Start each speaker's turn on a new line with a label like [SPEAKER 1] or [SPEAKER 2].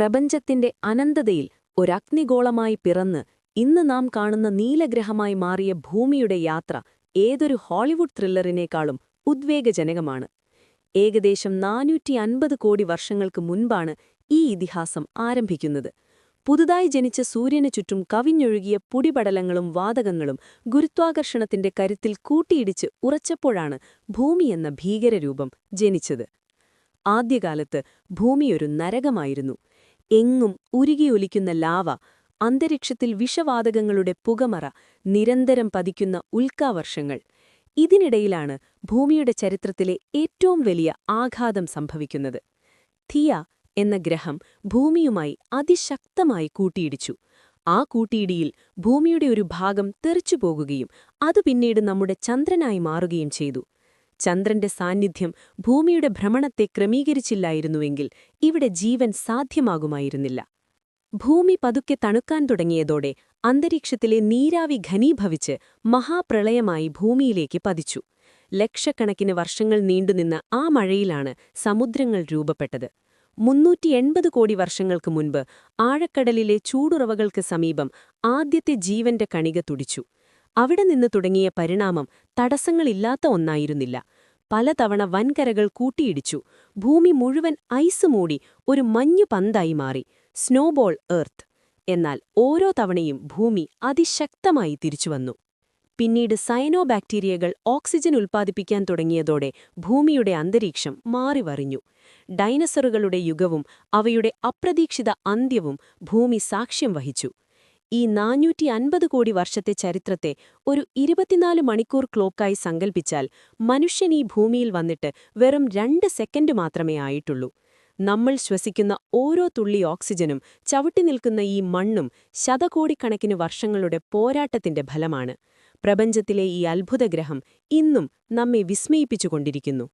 [SPEAKER 1] പ്രപഞ്ചത്തിന്റെ അനന്തതയിൽ ഒരഗ്നിഗോളമായി പിറന്ന് ഇന്ന് നാം കാണുന്ന നീലഗ്രഹമായി മാറിയ ഭൂമിയുടെ യാത്ര ഏതൊരു ഹോളിവുഡ് ത്രില്ലറിനേക്കാളും ഉദ്വേഗജനകമാണ്. ഏകദേശം 450 കോടി വർഷങ്ങൾക്ക് മുൻപാണ് ഈ ഇതിഹാസം ആരംഭിക്കുന്നത്. പുതുതായി ജനിച്ച സൂര്യനു ചുറ്റും കവിഞ്ഞൊഴുകിയ പൊടിപടലങ്ങളും വാതകങ്ങളും ഗുരുത്വാകർഷണത്തിന്റെ കരുത്തിൽ കൂട്ടിയിടിച്ച് ഉറച്ചപ്പോഴാണ് ഭൂമിയെന്ന ഭീകരരൂപം ജനിച്ചത്. ആദ്യകാലത്ത് ഭൂമിയൊരു നരകമായിരുന്നു. എങ്ങും ഉരുകിയൊലിക്കുന്ന ലാവ, അന്തരീക്ഷത്തിൽ വിഷവാതകങ്ങളുടെ പുകമറ, നിരന്തരം പതിക്കുന്ന ഉൽക്കാവർഷങ്ങൾ. ഇതിനിടയിലാണ് ഭൂമിയുടെ ചരിത്രത്തിലെ ഏറ്റവും വലിയ ആഘാതം സംഭവിക്കുന്നത്. തിയ എന്ന ഗ്രഹം ഭൂമിയുമായി അതിശക്തമായി കൂട്ടിയിടിച്ചു. ആ കൂട്ടിയിടിയിൽ ഭൂമിയുടെ ഒരു ഭാഗം തെറിച്ചുപോകുകയും അത് പിന്നീട് നമ്മുടെ ചന്ദ്രനായി മാറുകയും ചെയ്തു. ചന്ദ്രന്റെ സാന്നിധ്യം ഭൂമിയുടെ ഭ്രമണത്തെ ക്രമീകരിച്ചില്ലായിരുന്നുവെങ്കിൽ ഇവിടെ ജീവൻ സാധ്യമാകുമായിരുന്നില്ല. ഭൂമി പതുക്കെ തണുക്കാൻ തുടങ്ങിയതോടെ അന്തരീക്ഷത്തിലെ നീരാവി ഘനീഭവിച്ച് മഹാപ്രളയമായി ഭൂമിയിലേക്ക് പതിച്ചു. ലക്ഷക്കണക്കിന് വർഷങ്ങൾ നീണ്ടുനിന്ന ആ മഴയിലാണ് സമുദ്രങ്ങൾ രൂപപ്പെട്ടത്. 380 കോടി വർഷങ്ങൾക്ക് മുൻപ് ആഴക്കടലിലെ ചൂടുറവകൾക്ക് സമീപം ആദ്യത്തെ ജീവന്റെ കണിക തുടിച്ചു. അവിടെ നിന്ന് തുടങ്ങിയ പരിണാമം തടസ്സങ്ങളില്ലാത്ത ഒന്നായിരുന്നില്ല. പലതവണ വൻകരകൾ കൂട്ടിയിടിച്ചു. ഭൂമി മുഴുവൻ ഐസ് മൂടി ഒരു മഞ്ഞു പന്തായി മാറി, സ്നോബോൾ എർത്ത്. എന്നാൽ ഓരോ തവണയും ഭൂമി അതിശക്തമായി തിരിച്ചുവന്നു. പിന്നീട് സയനോബാക്ടീരിയകൾ ഓക്സിജൻ ഉൽപ്പാദിപ്പിക്കാൻ തുടങ്ങിയതോടെ ഭൂമിയുടെ അന്തരീക്ഷം മാറിവറിഞ്ഞു. ഡൈനസറുകളുടെ യുഗവും അവയുടെ അപ്രതീക്ഷിത അന്ത്യവും ഭൂമി സാക്ഷ്യം വഹിച്ചു. ഈ 450 കോടി വർഷത്തെ ചരിത്രത്തെ ഒരു 24 മണിക്കൂർ ക്ലോക്കായി സങ്കൽപ്പിച്ചാൽ മനുഷ്യൻ ഈ ഭൂമിയിൽ വന്നിട്ട് വെറും 2 സെക്കൻഡ് മാത്രമേ ആയിട്ടുള്ളൂ. നമ്മൾ ശ്വസിക്കുന്ന ഓരോ തുള്ളി ഓക്സിജനും ചവിട്ടി നിൽക്കുന്ന ഈ മണ്ണും ശതകോടിക്കണക്കിന് വർഷങ്ങളുടെ പോരാട്ടത്തിന്റെ ഫലമാണ്. പ്രപഞ്ചത്തിലെ ഈ അത്ഭുതഗ്രഹം ഇന്നും നമ്മെ വിസ്മയിപ്പിച്ചുകൊണ്ടിരിക്കുന്നു.